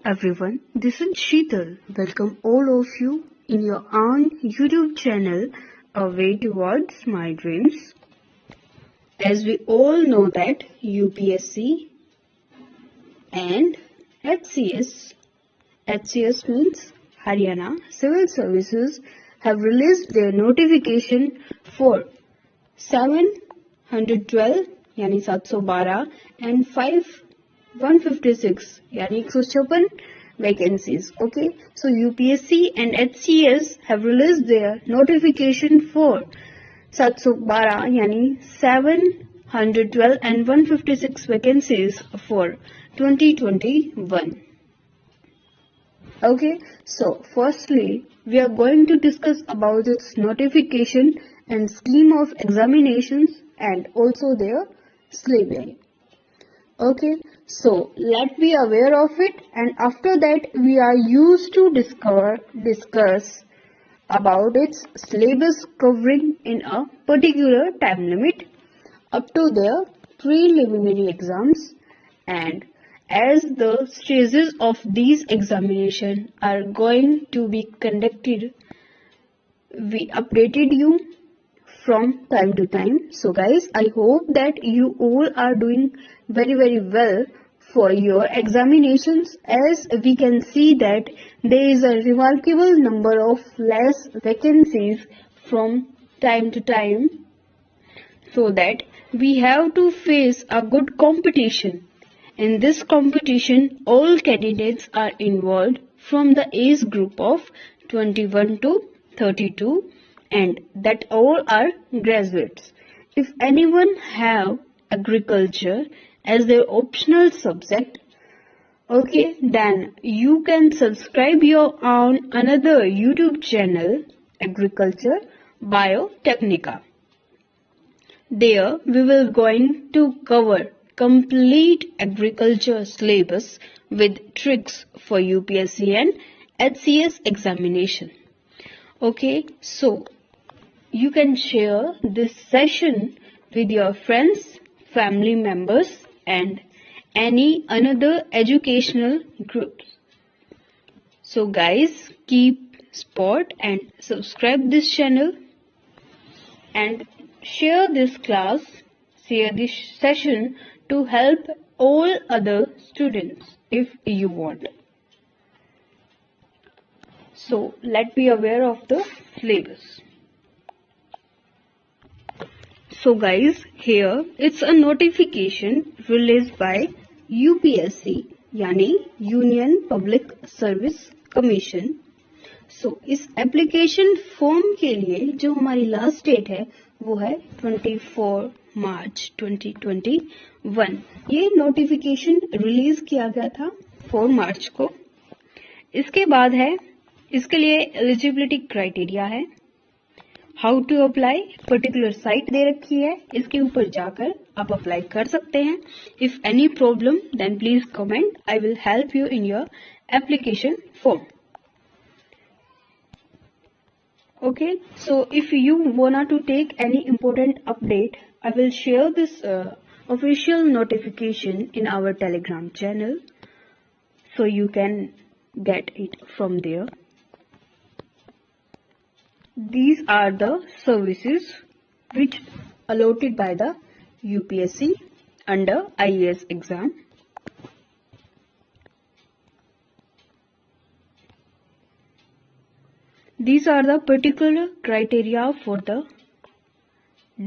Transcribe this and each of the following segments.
everyone, this is Sheetal. Welcome all of you in your own YouTube channel, A Way Towards My Dreams. As we all know that UPSC and HCS means Haryana Civil Services, have released their notification for 712 यानी 712 and 156 यानी 156 vacancies. Okay, so UPSC and HCS have released their notification for 712 यानी 712 and 156 vacancies for 2021. Okay, so firstly we are going to discuss about its notification and scheme of examinations and also their syllabus. Okay, so let's be aware of it, and after that we are used to discuss about its syllabus covering in a particular time limit up to their preliminary exams, and as the stages of these examinations are going to be conducted, we updated you from time to time. So guys, I hope that you all are doing very well for your examinations, as we can see that there is a remarkable number of less vacancies from time to time, so that we have to face a good competition. In this competition, all candidates are involved from the age group of 21 to 32, and that all are graduates. If anyone have agriculture as their optional subject, okay, then you can subscribe your own another YouTube channel, Agriculture Biotechnica. There we will going to cover complete agriculture syllabus with tricks for UPSC and HCS examination. Okay, so you can share this session with your friends, family members and any another educational groups. So guys, keep support and subscribe this channel and share this class, share this session to help all other students if you want. So let's be aware of the syllabus. So guys, here it's a notification released by UPSC यानी Union Public Service Commission. So इस application form के लिए जो हमारी last date है वो है 24 मार्च 2021. ये नोटिफिकेशन रिलीज किया गया था 4 मार्च को. इसके बाद है, इसके लिए एलिजिबिलिटी क्राइटेरिया है, how to apply, particular site दे रखी है, इसके ऊपर जाकर आप अप्लाई कर सकते हैं. If any problem then please comment, I will help you in your application form. Okay, so if you wanna to take any important update, I will share this official notification in our Telegram channel, so you can get it from there. These are the services which allotted by the UPSC under IAS exam. These are the particular criteria for the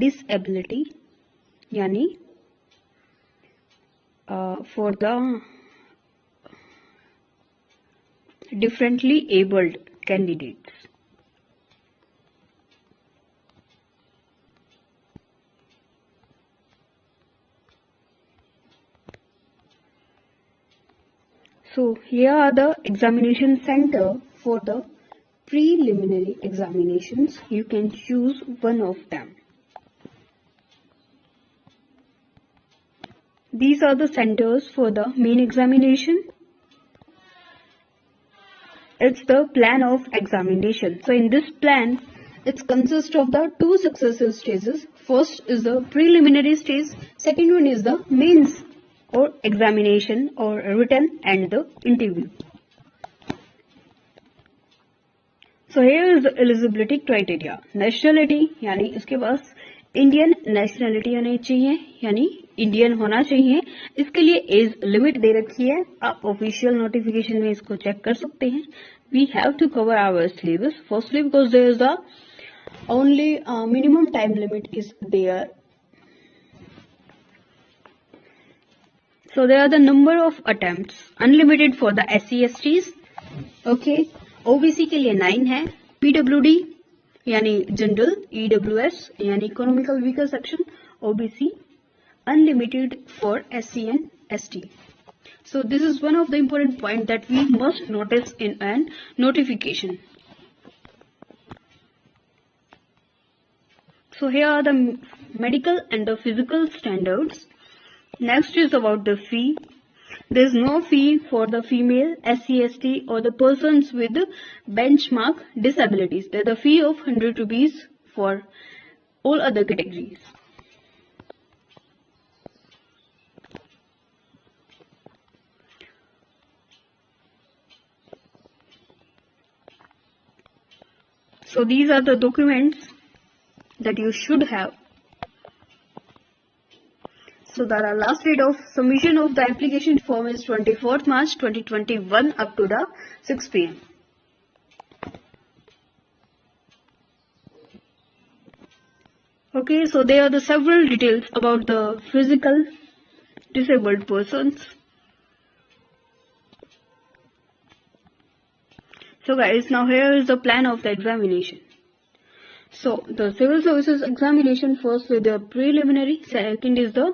disability, यानी for the differently abled candidates. So here are the examination center for the preliminary examinations. You can choose one of them. These are the centers for the main examination. It's the plan of examination. So in this plan, it consists of the two successive stages. First is the preliminary stage, second one is the mains or examination or written and the interview. So here is the eligibility criteria. Nationality यानी इसके पास Indian nationality होनी चाहिए, यानी Indian होना चाहिए. इसके लिए age limit दे रखी है, आप ऑफिशियल नोटिफिकेशन में इसको चेक कर सकते हैं. We have to cover our syllabus firstly because there is the only minimum time limit is there. So there are the number of attempts unlimited for the SC/STs. Okay, OBC के लिए 9 है, PWD यानी general, EWS यानी economical weaker section, OBC unlimited for SC and ST. So this is one of the important point that we must notice in an notification. So here are the medical and the physical standards. Next is about the fee. There is no fee for the female, SC/ST or the persons with benchmark disabilities. There is a fee of 100 rupees for all other categories. So these are the documents that you should have. So the last date of submission of the application form is 24th March 2021 up to the 6 p.m. Okay, so there are the several details about the physical disabled persons. So guys, now here is the plan of the examination. So the civil services examination, first with the preliminary, second is the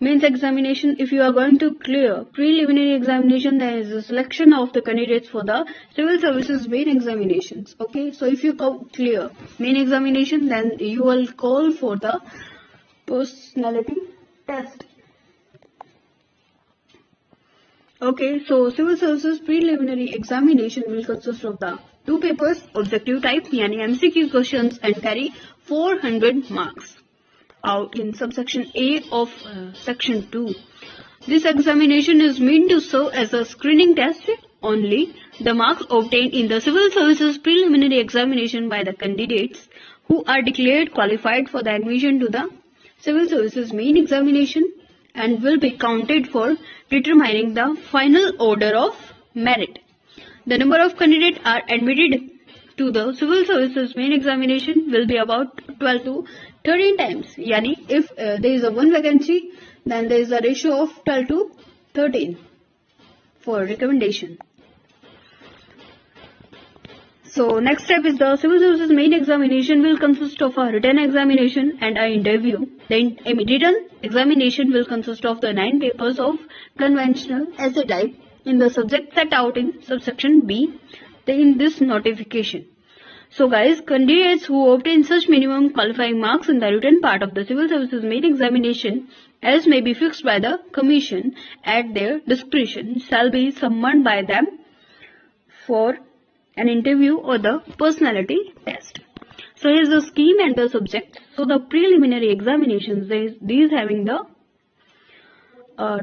mains examination. If you are going to clear preliminary examination, there is a selection of the candidates for the civil services main examinations. Okay, so if you clear main examination, then you will call for the personality test. Okay, so civil services preliminary examination will consist of the 2 papers, objective type यानी MCQ questions and carry 400 marks out in subsection A of section 2. This examination is meant to serve as a screening test only. The marks obtained in the civil services preliminary examination by the candidates who are declared qualified for the admission to the civil services main examination and will be counted for determining the final order of merit. The number of candidates are admitted to the civil services main examination will be about 12 to 13 times. Yani if there is a one vacancy, then there is a ratio of 12 to 13 for recommendation. So next step is the civil services main examination will consist of a written examination and an interview. The written examination will consist of the 9 papers of conventional essay type in the subject set out in subsection B in this notification. So guys, candidates who obtain such minimum qualifying marks in the written part of the civil services main examination, as may be fixed by the commission at their discretion, shall be summoned by them for an interview or the personality test. So here is the scheme and the subject. So the preliminary examinations, these having the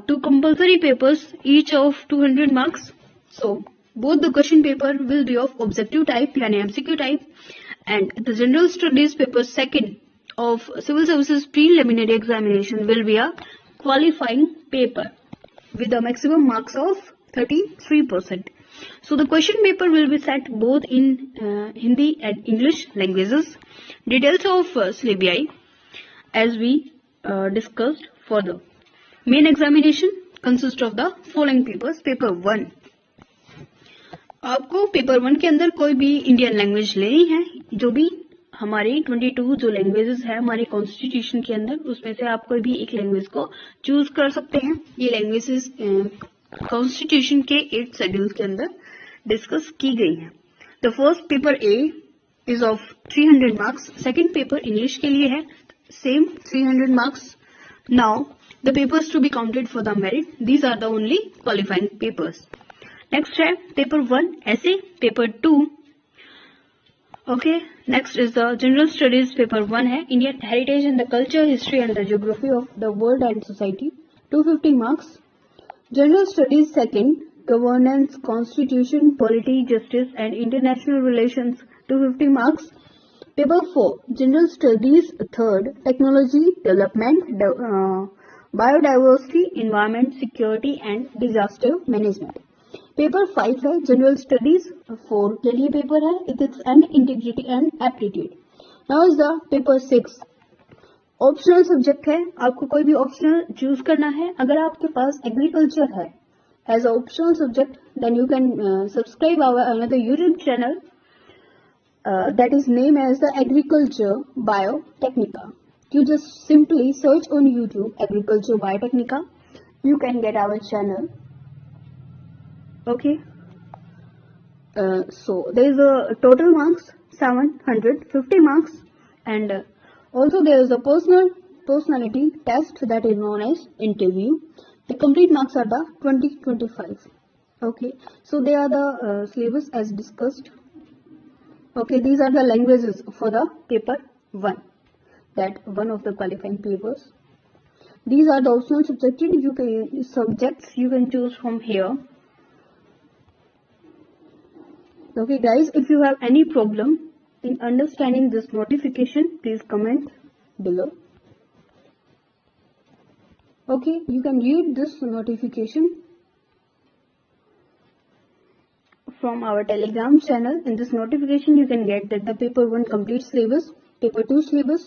2 compulsory papers, each of 200 marks. So both the question paper will be of objective type yani MCQ type, and the general studies paper second of civil services preliminary examination will be a qualifying paper with a maximum marks of 33%. So the question paper will be set both in Hindi and English languages. Details of syllabi as we discussed further. Main examination consists of the following papers. Paper 1, आपको paper 1 के अंदर कोई भी Indian language लेनी है, जो भी हमारी 22 जो लैंग्वेजेस है हमारे कॉन्स्टिट्यूशन के अंदर, उसमें से आप कोई भी एक लैंग्वेज को चूज कर सकते हैं. ये लैंग्वेजेस कॉन्स्टिट्यूशन के 8 शेड्यूल के अंदर डिस्कस की गई है. The first paper A is of 300 marks. Second paper English के लिए है, same 300 marks. Now the papers to be counted for the merit, these are the only qualifying papers. Next है पेपर 1 ऐसे, paper 2 okay. Next is the general studies. Paper 1 है Indian heritage and the culture, history and the geography of the world and society, 250 marks. General studies second governance, constitution, polity, justice and international relations, 250 marks. Paper 4, general studies, third, technology, development, biodiversity, environment, security and disaster management. Paper 5 है general studies, 4 के लिए paper है ethics and integrity and aptitude. Now is the paper 6 optional subject है. आपको कोई भी optional choose करना है. अगर आपके पास एग्रीकल्चर है as a optional subject, then you can subscribe our another YouTube channel that is named as the Agriculture Biotechnica. You just simply search on YouTube Agriculture Biotechnica. You can get our channel. Okay. So there is a total marks 750 marks, and also there is a personality test that is known as interview. The complete marks are the 20-25. Okay. So they are the syllabus as discussed. Okay, these are the languages for the paper 1, that one of the qualifying papers. These are the optional subjects you can choose from here. Okay guys, if you have any problem in understanding this notification, please comment below. Okay, you can read this notification from our Telegram channel. In this notification you can get that the paper 1 complete syllabus, paper 2 syllabus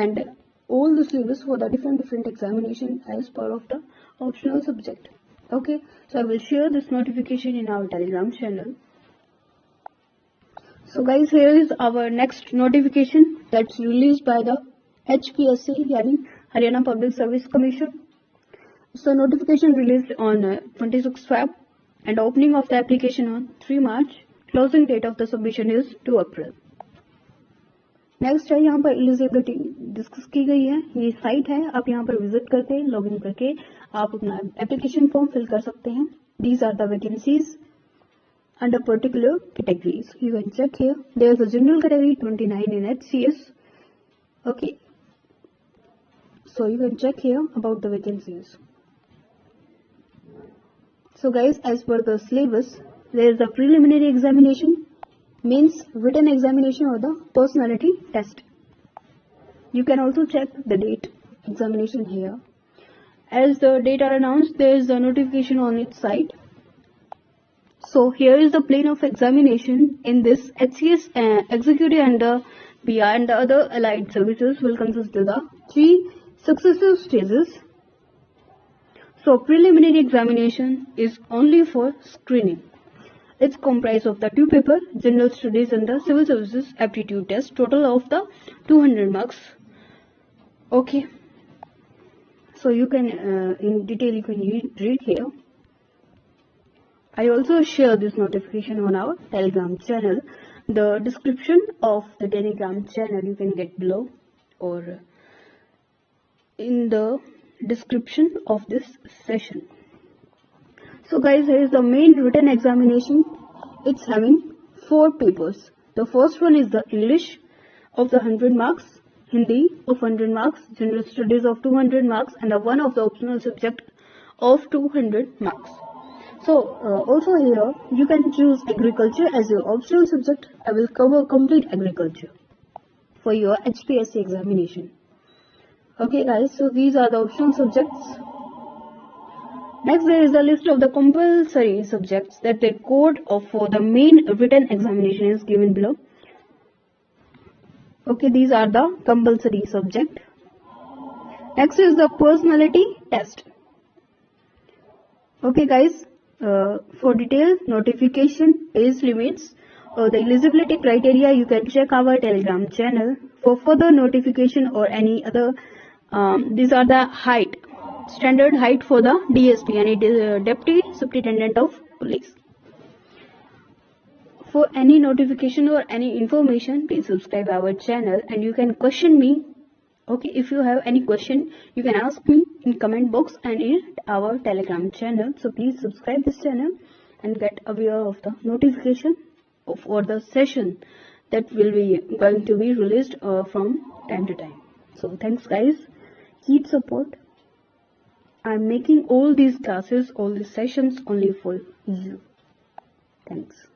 and all the syllabus for the different examination as part of the optional subject. Okay, so I will share this notification in our Telegram channel. So guys, here is our next notification that's released by the HPSC, yani Haryana Public Service Commission. So notification released on 26 Feb. And opening of the application on 3 March. Closing date of the submission is 2 April. Next है यहाँ पर eligibility discuss की गई है. ये site है, आप यहाँ पर विजिट करके लॉगिन करके आप अपना एप्लीकेशन फॉर्म फिल कर सकते हैं. These are the vacancies under particular categories. You can check here. There is a general category 29 in HCS. Okay, so you can check here about the vacancies. So guys, as per the syllabus, there is a preliminary examination, means written examination or the personality test. You can also check the date examination here. As the date are announced, there is a notification on its site. So here is the plan of examination. In this, HCS executive and the PR and the other allied services will consist of the 3 successive stages. So preliminary examination is only for screening. It's comprised of the 2 papers, general studies and the civil services aptitude test, total of the 200 marks. Okay. So you can in detail you can read here. I also share this notification on our Telegram channel. The description of the Telegram channel you can get below or in the description of this session. So guys, here is the main written examination. It's having 4 papers. The first one is the English of the 100 marks, Hindi of 100 marks, general studies of 200 marks and one of the optional subject of 200 marks. So also here you can choose agriculture as your optional subject. I will cover complete agriculture for your HPSC examination. Okay guys, so these are the optional subjects. Next, there is a list of the compulsory subjects that the code for the main written examination is given below. Okay, these are the compulsory subject. Next is the personality test. Okay guys, for detailed notification, age limits, the eligibility criteria, you can check our Telegram channel. For further notification or any other, these are the height, standard height for the DSP and it is Deputy Superintendent of Police. For any notification or any information, please subscribe our channel and you can question me. Okay, if you have any question, you can ask me in comment box and in our Telegram channel. So please subscribe this channel and get aware of the notification for the session that will be going to be released from time to time. So thanks guys, keep support. I'm making all these classes, all these sessions only for you. Thanks.